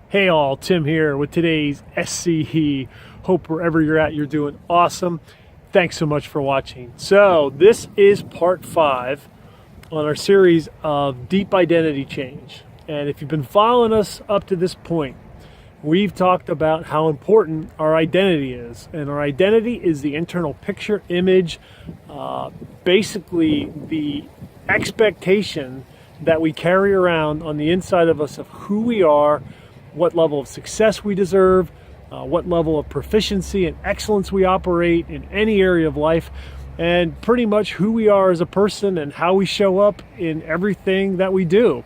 Hey all, Tim here with today's SCE. Hope wherever you're at, you're doing awesome. Thanks so much for watching. So this is part 5 on our series of deep identity change. And if you've been following us up to this point, we've talked about how important our identity is. And our identity is the internal picture, image, basically the expectation that we carry around on the inside of us of who we are, what level of success we deserve, what level of proficiency and excellence we operate in any area of life, and pretty much who we are as a person and how we show up in everything that we do.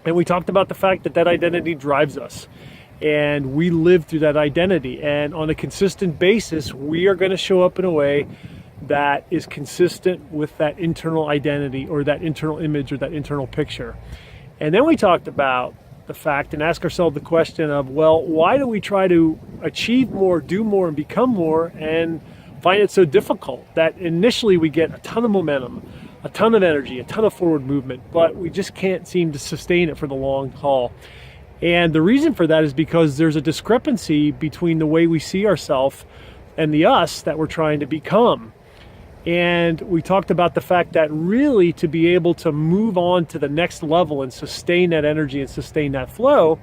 And we talked about the fact that that identity drives us, and we live through that identity. And on a consistent basis, we are going to show up in a way that is consistent with that internal identity or that internal image or that internal picture. And then we talked about the fact and ask ourselves the question of, well, why do we try to achieve more, do more, and become more and find it so difficult that initially we get a ton of momentum, a ton of energy, a ton of forward movement, but we just can't seem to sustain it for the long haul? And the reason for that is because there's a discrepancy between the way we see ourselves and the us that we're trying to become. And we talked about the fact that really to be able to move on to the next level and sustain that energy and sustain that flow,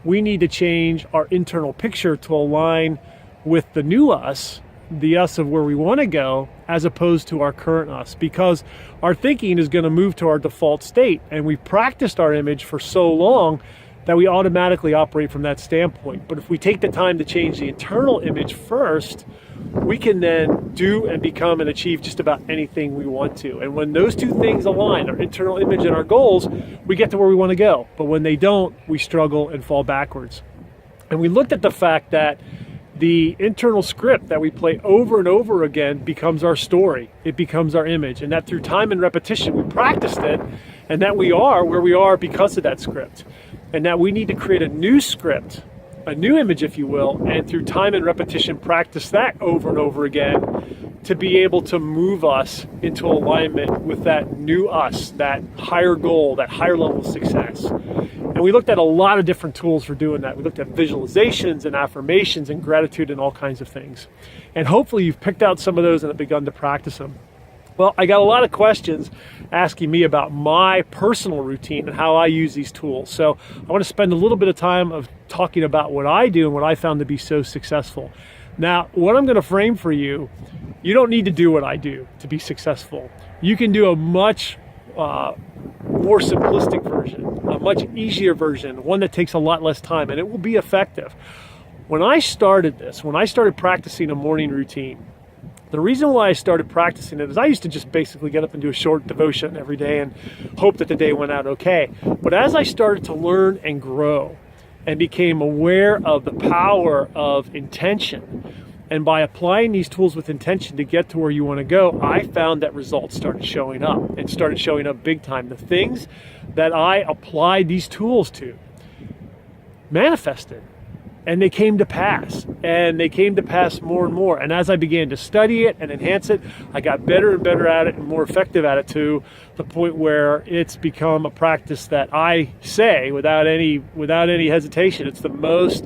we need to change our internal picture to align with the new us, the us of where we want to go, as opposed to our current us, because our thinking is going to move to our default state. And we've practiced our image for so long that we automatically operate from that standpoint. But if we take the time to change the internal image first, we can then do and become and achieve just about anything we want to. And when those two things align, our internal image and our goals, we get to where we want to go. But when they don't, we struggle and fall backwards. And we looked at the fact that the internal script that we play over and over again becomes our story. It becomes our image. And that through time and repetition, we practiced it, and that we are where we are because of that script. And that we need to create a new script, a new image, if you will, and through time and repetition, practice that over and over again to be able to move us into alignment with that new us, that higher goal, that higher level of success. And we looked at a lot of different tools for doing that. We looked at visualizations and affirmations and gratitude and all kinds of things. And hopefully you've picked out some of those and have begun to practice them. Well, I got a lot of questions asking me about my personal routine and how I use these tools. So I want to spend a little bit of time of talking about what I do and what I found to be so successful. Now, what I'm going to frame for you, you don't need to do what I do to be successful. You can do a much more simplistic version, a much easier version, one that takes a lot less time, and it will be effective. When I started this, when I started practicing a morning routine, the reason why I started practicing it is I used to just basically get up and do a short devotion every day and hope that the day went out okay. But as I started to learn and grow and became aware of the power of intention, and by applying these tools with intention to get to where you want to go, I found that results started showing up, and started showing up big time. The things that I applied these tools to manifested. And they came to pass, and they came to pass more and more. And as I began to study it and enhance it, I got better and better at it and more effective at it, to the point where it's become a practice that I say without any hesitation, it's the most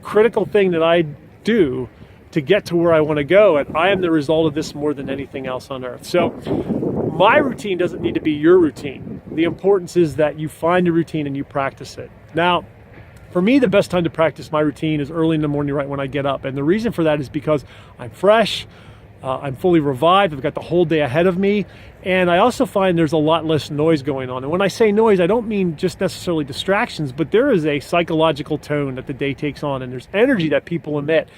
critical thing that I do to get to where I want to go. And I am the result of this more than anything else on earth. So my routine doesn't need to be your routine. The importance is that you find a routine and you practice it. Now, for me, the best time to practice my routine is early in the morning, right when I get up. And the reason for that is because I'm fresh, I'm fully revived, I've got the whole day ahead of me, and I also find there's a lot less noise going on. And when I say noise, I don't mean just necessarily distractions, but there is a psychological tone that the day takes on, and there's energy that people emit.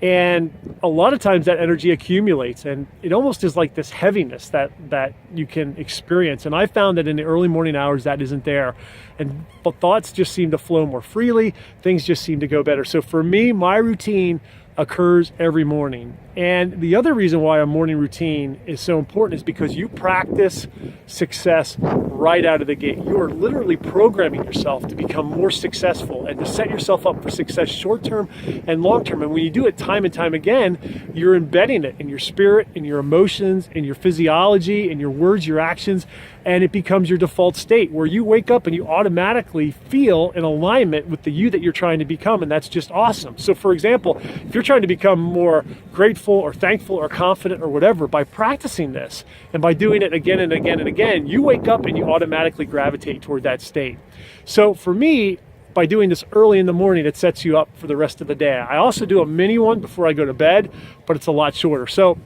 And a lot of times that energy accumulates, and it almost is like this heaviness that you can experience. And I found that in the early morning hours, that isn't there. And the thoughts just seem to flow more freely. Things just seem to go better. So for me, my routine occurs every morning. And the other reason why a morning routine is so important is because you practice success right out of the gate. You are literally programming yourself to become more successful and to set yourself up for success short-term and long-term. And when you do it time and time again, you're embedding it in your spirit, in your emotions, in your physiology, in your words, your actions. and it becomes your default state where you wake up and you automatically feel in alignment with the you that you're trying to become, and that's just awesome. So for example, if you're trying to become more grateful or thankful or confident or whatever, by practicing this and by doing it again and again and again, you wake up and you automatically gravitate toward that state. So for me, by doing this early in the morning, it sets you up for the rest of the day. I also do a mini one before I go to bed, but it's a lot shorter. So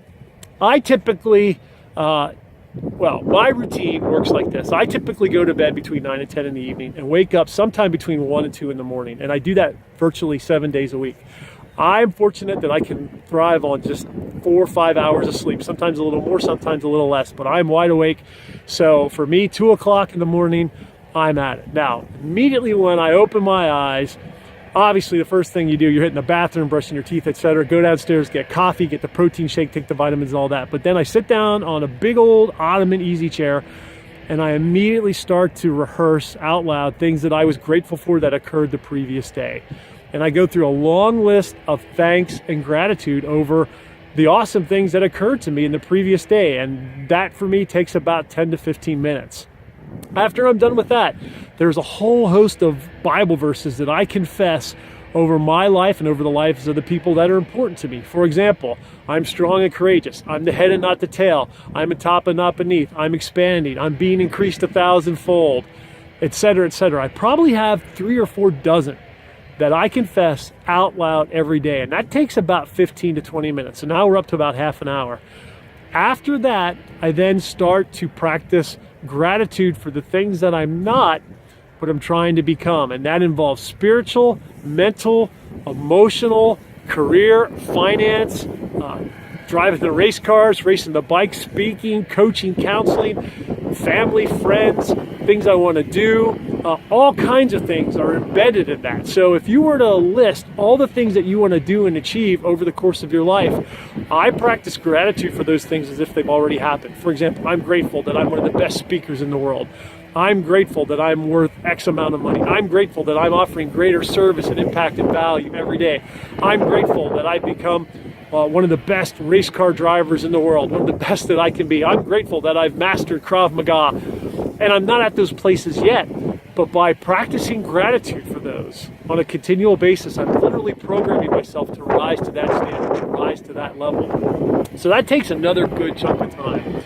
I typically, my routine works like this. I typically go to bed between 9 and 10 in the evening and wake up sometime between 1 and 2 in the morning. And I do that virtually 7 days a week. I'm fortunate that I can thrive on just 4 or 5 hours of sleep, sometimes a little more, sometimes a little less, but I'm wide awake. So for me, 2 o'clock in the morning, I'm at it. Now, immediately when I open my eyes, obviously the first thing you do, you're hitting the bathroom, brushing your teeth, etc. Go downstairs, get coffee, get the protein shake, take the vitamins and all that. But then I sit down on a big old ottoman easy chair and I immediately start to rehearse out loud things that I was grateful for that occurred the previous day. And I go through a long list of thanks and gratitude over the awesome things that occurred to me in the previous day. And that for me takes about 10 to 15 minutes. After I'm done with that, there's a whole host of Bible verses that I confess over my life and over the lives of the people that are important to me. For example, I'm strong and courageous. I'm the head and not the tail. I'm atop and not beneath. I'm expanding. I'm being increased 1,000-fold, etc., etc. I probably have 3 or 4 dozen that I confess out loud every day, and that takes about 15 to 20 minutes. So now we're up to about half an hour. After that, I then start to practice gratitude for the things that I'm not, but I'm trying to become. And that involves spiritual, mental, emotional, career, finance, driving the race cars, racing the bike, speaking, coaching, counseling, family, friends, things I want to do. All kinds of things are embedded in that. So if you were to list all the things that you want to do and achieve over the course of your life, I practice gratitude for those things as if they've already happened. For example, I'm grateful that I'm one of the best speakers in the world. I'm grateful that I'm worth X amount of money. I'm grateful that I'm offering greater service and impact and value every day. I'm grateful that I've become one of the best race car drivers in the world, one of the best that I can be. I'm grateful that I've mastered Krav Maga. And I'm not at those places yet, but by practicing gratitude for those on a continual basis, I'm literally programming myself to rise to that standard, to rise to that level. So that takes another good chunk of time.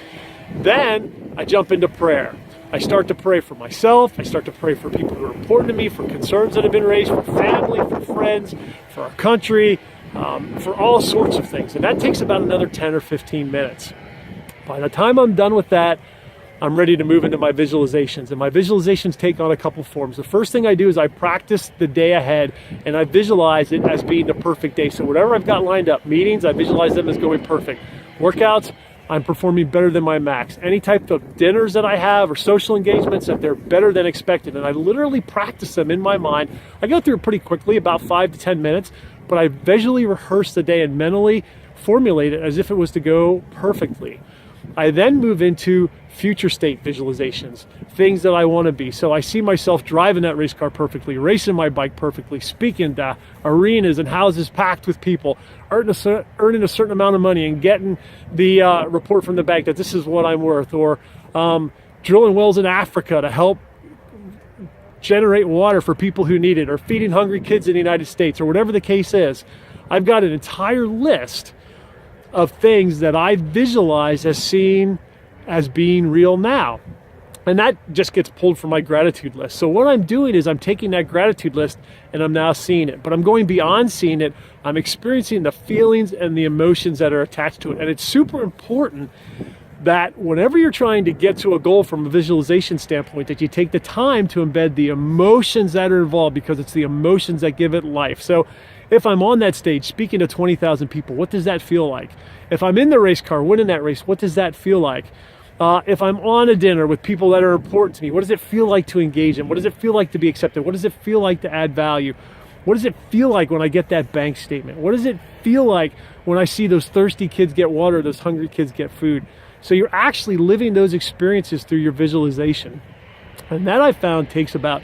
Then I jump into prayer. I start to pray for myself. I start to pray for people who are important to me, for concerns that have been raised, for family, for friends, for our country, for all sorts of things. And that takes about another 10 or 15 minutes. By the time I'm done with that, I'm ready to move into my visualizations. And my visualizations take on a couple forms. The first thing I do is I practice the day ahead and I visualize it as being the perfect day. So whatever I've got lined up, meetings, I visualize them as going perfect. Workouts, I'm performing better than my max. Any type of dinners that I have or social engagements, that they're better than expected. And I literally practice them in my mind. I go through it pretty quickly, about 5 to 10 minutes, but I visually rehearse the day and mentally formulate it as if it was to go perfectly. I then move into future state visualizations, things that I want to be. So I see myself driving that race car perfectly, racing my bike perfectly, speaking to arenas and houses packed with people, earning a certain amount of money and getting the report from the bank that this is what I'm worth, or drilling wells in Africa to help generate water for people who need it, or feeding hungry kids in the United States, or whatever the case is. I've got an entire list of things that I visualize as seen as being real now. And that just gets pulled from my gratitude list. So what I'm doing is I'm taking that gratitude list and I'm now seeing it. But I'm going beyond seeing it. I'm experiencing the feelings and the emotions that are attached to it. And it's super important that whenever you're trying to get to a goal from a visualization standpoint, that you take the time to embed the emotions that are involved, because it's the emotions that give it life. So if I'm on that stage speaking to 20,000 people, what does that feel like? If I'm in the race car winning that race, what does that feel like? If I'm on a dinner with people that are important to me, what does it feel like to engage in? What does it feel like to be accepted? What does it feel like to add value? What does it feel like when I get that bank statement? What does it feel like when I see those thirsty kids get water, those hungry kids get food? So you're actually living those experiences through your visualization. And that I found takes about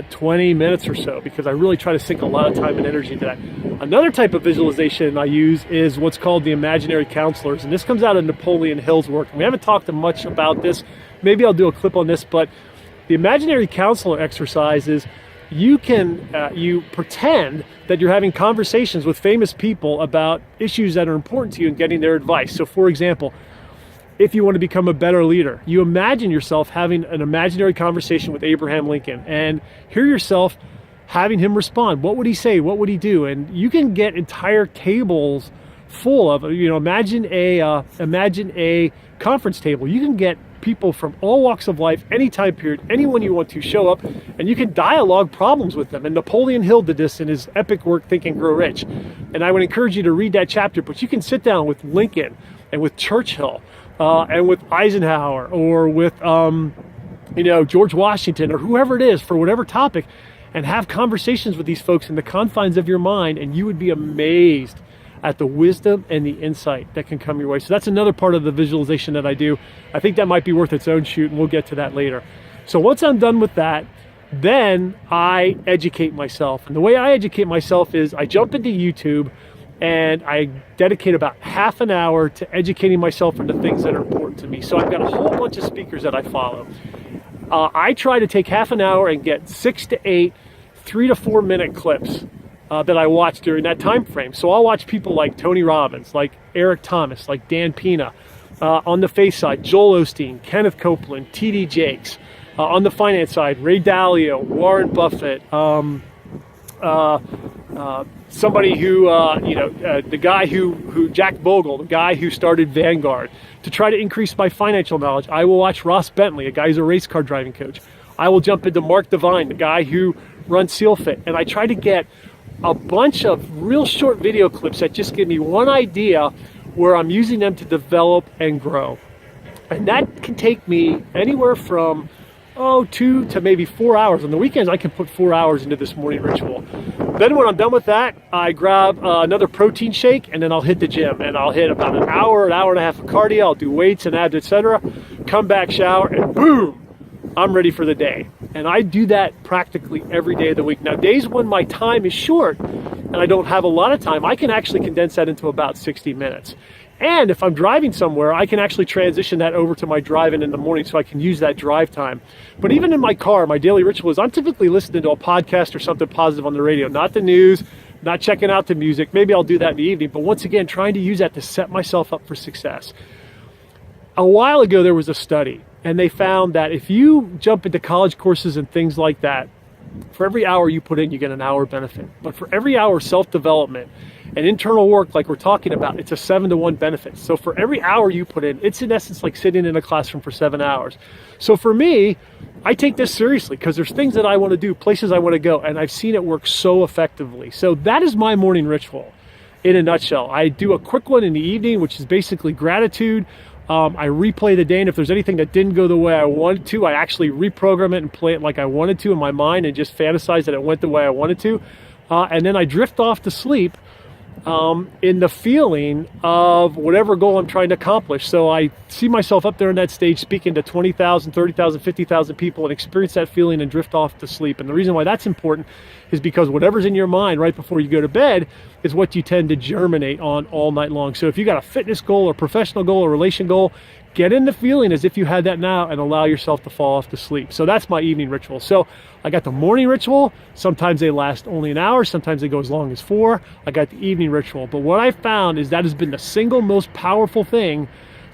20 minutes or so, because I really try to sink a lot of time and energy into that. Another type of visualization I use is what's called the imaginary counselors. And this comes out of Napoleon Hill's work. We haven't talked much about this maybe I'll do a clip on this, but the imaginary counselor exercise is you pretend that you're having conversations with famous people about issues that are important to you and getting their advice. So for example, if you want to become a better leader, you imagine yourself having an imaginary conversation with Abraham Lincoln and hear yourself having him respond. What would he say? What would he do? And you can get entire tables full of, imagine a conference table. You can get people from all walks of life, any time period, anyone you want to show up, and you can dialogue problems with them. And Napoleon Hill did this in his epic work, Think and Grow Rich. And I would encourage you to read that chapter, but you can sit down with Lincoln and with Churchill and with Eisenhower or with George Washington or whoever it is for whatever topic, and have conversations with these folks in the confines of your mind, and you would be amazed at the wisdom and the insight that can come your way. So that's another part of the visualization that I do. I think that might be worth its own shoot, and we'll get to that later. So once I'm done with that, then I educate myself. And the way I educate myself is I jump into YouTube and I dedicate about half an hour to educating myself into things that are important to me. So I've got a whole bunch of speakers that I follow. I try to take half an hour and get 6 to 8 3 to 4 minute clips that I watch during that time frame. So I'll watch people like Tony Robbins, like Eric Thomas, like Dan Pena. On the faith side, Joel Osteen, Kenneth Copeland, T.D. Jakes. On the finance side, Ray Dalio, Warren Buffett, somebody who, the guy who Jack Bogle, the guy who started Vanguard. To try to increase my financial knowledge, I will watch Ross Bentley, a guy who's a race car driving coach. I will jump into Mark Divine, the guy who runs SealFit, and I try to get a bunch of real short video clips that just give me one idea where I'm using them to develop and grow. And that can take me anywhere from 2 to maybe 4 hours. On the weekends, I can put 4 hours into this morning ritual. Then when I'm done with that, I grab another protein shake, and then I'll hit the gym. And I'll hit about an hour and a half of cardio. I'll do weights and abs, etc. Come back, shower, and boom, I'm ready for the day. And I do that practically every day of the week. Now, days when my time is short and I don't have a lot of time, I can actually condense that into about 60 minutes. And if I'm driving somewhere, I can actually transition that over to my drive-in the morning so I can use that drive time. But even in my car, my daily ritual is I'm typically listening to a podcast or something positive on the radio, not the news, not checking out the music. Maybe I'll do that in the evening. But once again, trying to use that to set myself up for success. A while ago, there was a study, and they found that if you jump into college courses and things like that, for every hour you put in, you get an hour benefit. But for every hour self-development and internal work like we're talking about, it's a 7-to-1 benefit. So for every hour you put in, it's in essence like sitting in a classroom for 7 hours. So for me, I take this seriously because there's things that I want to do, places I want to go, and I've seen it work so effectively. So that is my morning ritual in a nutshell. I do a quick one in the evening, which is basically gratitude. I replay the day, and if there's anything that didn't go the way I wanted to, I actually reprogram it and play it like I wanted to in my mind and just fantasize that it went the way I wanted to. And then I drift off to sleep in the feeling of whatever goal I'm trying to accomplish. So I see myself up there on that stage speaking to 20,000, 30,000, 50,000 people and experience that feeling and drift off to sleep. And the reason why that's important is because whatever's in your mind right before you go to bed is what you tend to germinate on all night long. So if you got a fitness goal or professional goal or relation goal, get in the feeling as if you had that now and allow yourself to fall off to sleep. So that's my evening ritual. So I got the morning ritual. Sometimes they last only an hour. Sometimes they go as long as 4. I got the evening ritual. But what I found is that has been the single most powerful thing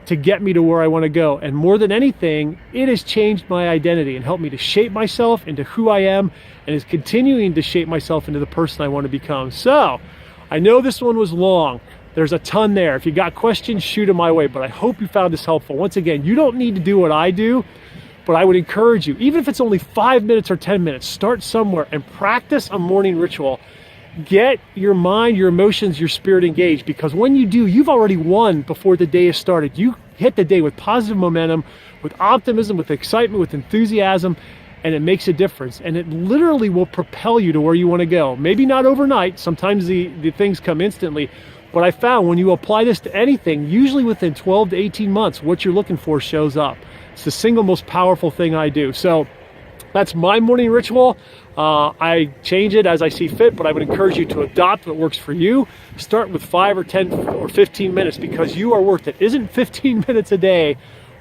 to get me to where I want to go. And more than anything, it has changed my identity and helped me to shape myself into who I am and is continuing to shape myself into the person I want to become. So I know this one was long. There's a ton there. If you got questions, shoot them my way. But I hope you found this helpful. Once again, you don't need to do what I do, but I would encourage you, even if it's only 5 minutes or 10 minutes, start somewhere and practice a morning ritual. Get your mind, your emotions, your spirit engaged, because when you do, you've already won before the day has started. You hit the day with positive momentum, with optimism, with excitement, with enthusiasm, and it makes a difference. And it literally will propel you to where you want to go. Maybe not overnight. Sometimes the things come instantly. But I found when you apply this to anything, usually within 12 to 18 months, what you're looking for shows up. It's the single most powerful thing I do. So that's my morning ritual. I change it as I see fit, but I would encourage you to adopt what works for you. Start with 5 or 10 or 15 minutes because you are worth it. Isn't 15 minutes a day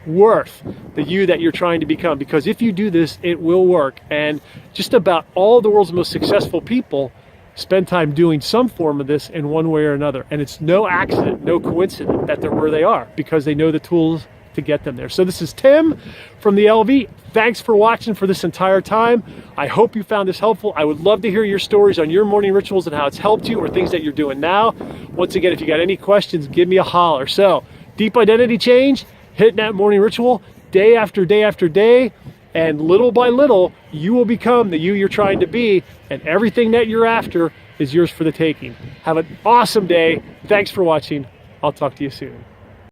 worth the you that you're trying to become. Because if you do this, it will work. And just about all the world's most successful people spend time doing some form of this in one way or another. And it's no accident, no coincidence that they're where they are, because they know the tools to get them there. So this is Tim from the LV. Thanks for watching for this entire time. I hope you found this helpful. I would love to hear your stories on your morning rituals and how it's helped you, or things that you're doing now. Once again, if you got any questions, give me a holler. So deep identity change, hitting that morning ritual day after day after day, and little by little, you will become the you you're trying to be, and everything that you're after is yours for the taking. Have an awesome day. Thanks for watching. I'll talk to you soon.